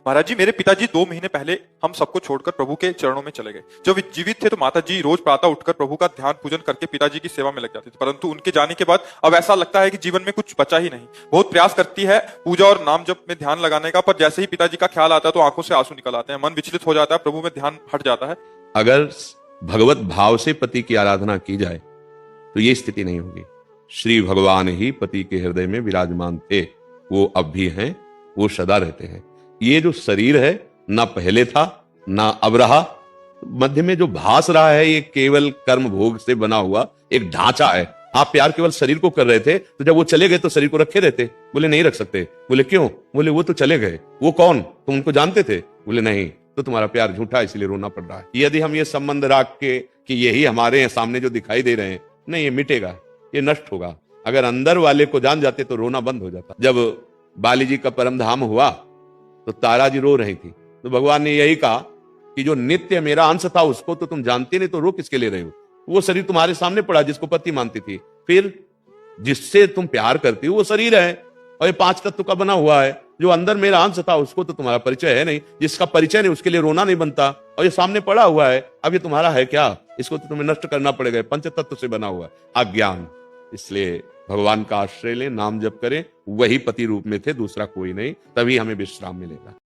महाराज जी, मेरे पिताजी 2 महीने पहले हम सबको छोड़कर प्रभु के चरणों में चले गए। जब वे जीवित थे तो माता जी रोज प्रातः उठकर प्रभु का ध्यान पूजन करके पिताजी की सेवा में लग जाती थी, परंतु उनके जाने के बाद अब ऐसा लगता है कि जीवन में कुछ बचा ही नहीं। बहुत प्रयास करती है पूजा और नाम जप में ध्यान लगाने का, पर जैसे ही पिताजी का ख्याल आता है तो आंखों से आंसू निकल आते हैं, मन विचलित हो जाता है, प्रभु में ध्यान हट जाता है। अगर भगवत भाव से पति की आराधना की जाए तो ये स्थिति नहीं होगी। श्री भगवान ही पति के हृदय में विराजमान थे, वो अब भी हैं, वो सदा रहते हैं। ये जो शरीर है ना पहले था ना अब रहा, मध्य में जो भास रहा है ये केवल कर्म भोग से बना हुआ एक ढांचा है। आप प्यार केवल शरीर को कर रहे थे, तो जब वो चले गए तो शरीर को रखे रहते। बोले नहीं रख सकते। बोले क्यों? बोले वो तो चले गए। वो कौन? तुम उनको जानते थे? बोले नहीं, तो तुम्हारा प्यार झूठा है, इसलिए रोना पड़ रहा है। यदि हम ये संबंध रख के कि यही हमारे सामने जो दिखाई दे रहे हैं, नहीं, ये मिटेगा, ये नष्ट होगा। अगर अंदर वाले को जान जाते तो रोना बंद हो जाता। जब बाली जी का परम धाम हुआ तो तारा जी रो रही थी, तो भगवान ने यही कहा कि जो नित्य मेरा अंश था उसको तो तुम जानती नहीं, तो रो किसके ले रहे हो? वो शरीर तुम्हारे सामने पड़ा जिसको पति मानती थी, फिर जिससे तुम प्यार करती हो वो शरीर है और ये 5 तत्व का बना हुआ है। जो अंदर मेरा अंश था उसको तो तुम्हारा परिचय है नहीं, जिसका परिचय नहीं उसके लिए रोना नहीं बनता, और ये सामने पड़ा हुआ है, अब ये तुम्हारा है क्या? इसको तो तुम्हें नष्ट करना पड़ेगा। 5 तत्व से बना हुआ है अज्ञान। इसलिए भगवान का आश्रय लें, नाम जप करें, वही पति रूप में थे, दूसरा कोई नहीं, तभी हमें विश्राम मिलेगा।